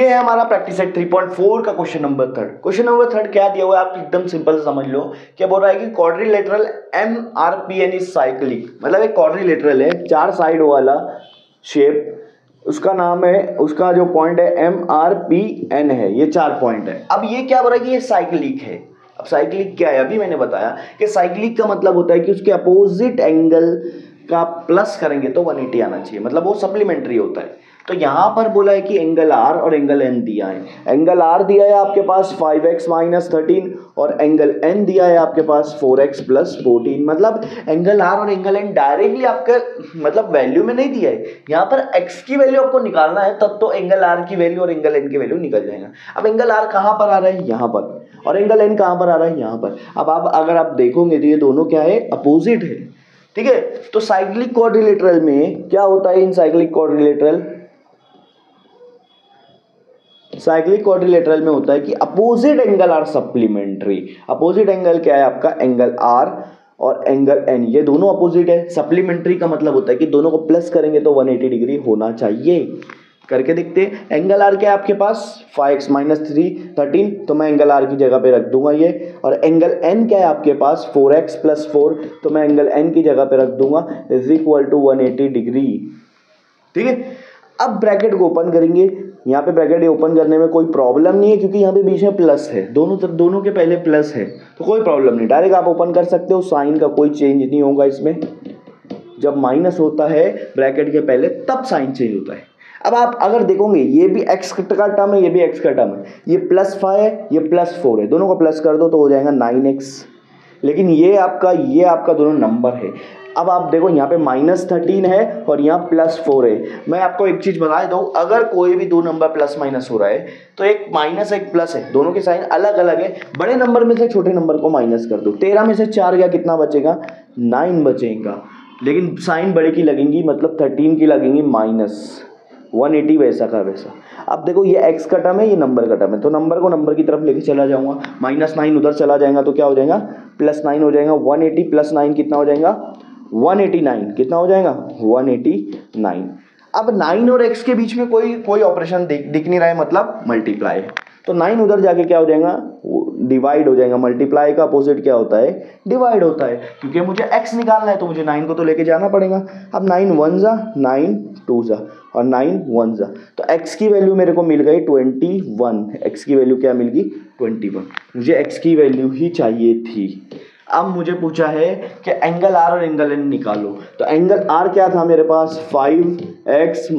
ये है हमारा प्रैक्टिस सेट 3.4 का question number third. Question number third क्या दिया हुआ है आप एकदम सिंपल से समझ लो। क्या बोल रहा है कि क्वाड्रिलेटरल MRPN इज साइक्लिक, मतलब एक क्वाड्रिलेटरल है, 4 साइड वाला शेप, उसका नाम है, उसका जो पॉइंट है MRPN है, ये 4 पॉइंट है। अब ये क्या बोल रहा है कि ये साइक्लिक है। अब साइक्लिक क्या है, अभी मैंने बताया कि साइक्लिक का मतलब होता है कि उसके अपोजिट एंगल का प्लस करेंगे तो 180 आना चाहिए, मतलब वो सप्लीमेंट्री होता है। तो यहां पर बोला है कि एंगल R और एंगल N दिया है। एंगल R दिया है आपके पास 5x - 13 और एंगल N दिया है आपके पास 4x + 14। मतलब एंगल R और एंगल N डायरेक्टली आपके मतलब वैल्यू में नहीं दिया है, यहाँ पर x की वैल्यू आपको निकालना है, तब तो एंगल R की वैल्यू और एंगल N की वैल्यू निकल जाएगा। अब एंगल R कहाँ पर आ रहा है, यहाँ पर, और एंगल N कहाँ पर आ रहा है, यहाँ पर। अब आप अगर आप देखोगे तो ये दोनों क्या है, अपोजिट है, ठीक है। तो साइक्लिक क्वाड्रिलेटरल में क्या होता है, इन साइक्लिक क्वाड्रिलेटरल में होता है कि opposite angle are supplementary. Opposite angle क्या है आपका, एंगल R और एंगल N, ये दोनों अपोजिट है। सप्लीमेंट्री का मतलब होता है कि दोनों को प्लस करेंगे तो 180 डिग्री होना चाहिए। करके देखते हैं। एंगल R क्या है आपके पास 5x - 13, तो मैं एंगल R की जगह पे रख दूंगा ये। और एंगल N क्या है आपके पास 4x + 4, तो मैं एंगल N की जगह पे रख दूंगा = 180 डिग्री, ठीक है। अब ब्रैकेट को ओपन करेंगे, यहाँ पे ब्रैकेट ओपन करने में कोई प्रॉब्लम नहीं है क्योंकि यहाँ पे बीच में प्लस है, दोनों के पहले प्लस है, तो कोई प्रॉब्लम नहीं, डायरेक्ट आप ओपन कर सकते हो, साइन का कोई चेंज नहीं होगा इसमें। जब माइनस होता है ब्रैकेट के पहले तब साइन चेंज होता है। अब आप अगर देखोगे ये भी x का टर्म है, ये भी x का टर्म है, ये +5 है, ये +4 है, दोनों को प्लस कर दो तो हो जाएगा 9x। लेकिन ये आपका दोनों नंबर है। अब आप देखो यहाँ पे -13 है और यहाँ +4 है। मैं आपको एक चीज बता दूं, अगर कोई भी दो नंबर प्लस माइनस हो रहा है तो एक माइनस एक प्लस है, दोनों के साइन अलग अलग है। बड़े नंबर में से छोटे नंबर को माइनस कर दो, 13 में से 4 गया, कितना बचेगा, 9 बचेगा। लेकिन साइन बड़े की लगेंगी, मतलब 13 की लगेंगी -180, वैसा का वैसा। अब देखो ये x का टर्म है, ये नंबर का टर्म है, तो नंबर को नंबर की तरफ लेके चला जाऊंगा, -9 उधर चला जाएगा तो क्या हो जाएगा, +9 हो जाएगा। 180 + 9 कितना हो जाएगा, 189। कितना हो जाएगा, 189। अब 9 और x के बीच में कोई ऑपरेशन दिख नहीं रहा है, मतलब मल्टीप्लाई है, तो 9 उधर जाके क्या हो जाएगा, डिवाइड हो जाएगा। मल्टीप्लाई का अपोजिट क्या होता है, डिवाइड होता है। क्योंकि मुझे x निकालना है तो मुझे 9 को तो लेके जाना पड़ेगा। अब 9 1 जा, 9 2 जा और 9 1 जा, तो x की वैल्यू मेरे को मिल गई 21। x की वैल्यू क्या मिल गई, 21। मुझे x की वैल्यू ही चाहिए थी। अब मुझे पूछा है कि एंगल R और एंगल N निकालो, तो एंगल R क्या था मेरे पास, 5x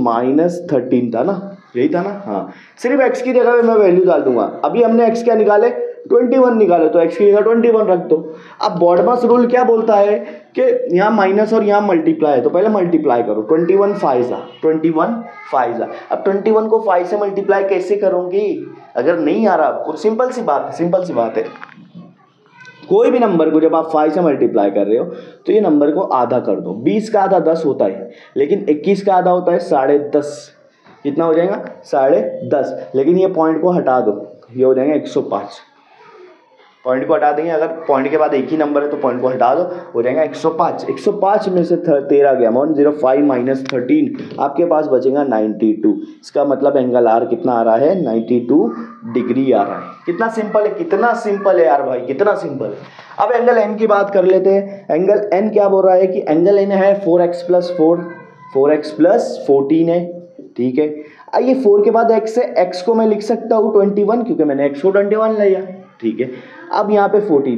- 13 था ना, यही था ना, हाँ। सिर्फ x की जगह पे मैं वैल्यू डाल दूंगा। अभी हमने x क्या निकाले, 21 निकाले, तो x की जगह 21 रख दो। अब बॉडमास रूल क्या बोलता है कि यहाँ माइनस और यहाँ मल्टीप्लाई है, तो पहले मल्टीप्लाई करो, 21 5 जा, 21 5 जा। अब 21 को 5 से मल्टीप्लाई कैसे करोगे, अगर नहीं आ रहा आपको, सिंपल सी बात है। कोई भी नंबर को जब आप 5 से मल्टीप्लाई कर रहे हो तो ये नंबर को आधा कर दो। 20 का आधा 10 होता है, लेकिन 21 का आधा होता है 10.5। कितना हो जाएगा, 10.5। लेकिन ये पॉइंट को हटा दो, ये हो जाएगा 105। पॉइंट को हटा देंगे, अगर पॉइंट के बाद एक ही नंबर है तो पॉइंट को हटा दो, हो जाएगा 105। 105 में से 13 गया, 105 - 13, आपके पास बचेगा 92। इसका मतलब एंगल R कितना आ रहा है, 92 डिग्री आ रहा है। कितना सिंपल है, कितना सिंपल है यार भाई, कितना सिंपल है। अब एंगल N की बात कर लेते हैं। एंगल N क्या बोल रहा है कि एंगल N है 4x + 4, 4x + 14 है, ठीक है। ये 4 के बाद x है, x को मैं लिख सकता हूँ 21, क्योंकि मैंने x को 21 लिया, ठीक है। अब यहाँ पे 14,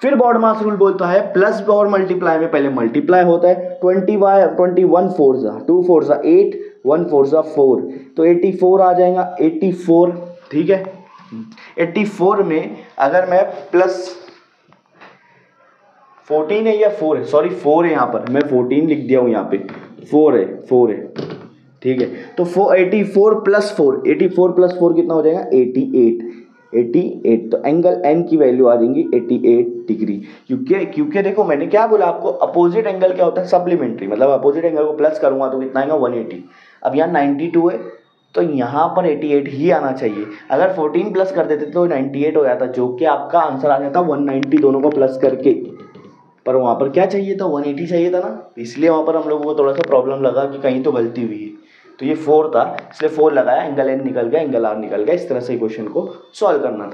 फिर बॉडमास रूल बोलता है प्लस और मल्टीप्लाई में पहले मल्टीप्लाई होता है। 21 4 जा, 2 4 जा 8, 1 4 जा 4, तो 84 आ जाएगा, 84, ठीक है। 84 में अगर मैं प्लस 14 है या 4 है, सॉरी 4 है, यहाँ पर मैं 14 लिख दिया हूँ, यहाँ पे 4 है, ठीक है। तो 84 + 4, 84 + 4 कितना हो जाएगा, 88। तो एंगल N की वैल्यू आ जाएगी 88 डिग्री। क्योंकि देखो मैंने क्या बोला आपको, अपोजिट एंगल क्या होता है, सप्लीमेंट्री, मतलब अपोजिट एंगल को प्लस करूंगा तो कितना आएगा, 180। अब यहाँ 92 है तो यहाँ पर 88 ही आना चाहिए। अगर 14 प्लस कर देते तो 98 हो जाता, जो कि आपका आंसर आ जाता 190, दोनों को प्लस करके। पर वहाँ पर क्या चाहिए था, 180 चाहिए था ना, इसलिए वहाँ पर हम लोगों को थोड़ा सा प्रॉब्लम लगा कि कहीं तो गलती हुई है। तो ये 4 था, इसलिए 4 लगाया, एंगल एन निकल गया, एंगल आर निकल गया। इस तरह से क्वेश्चन को सॉल्व करना था।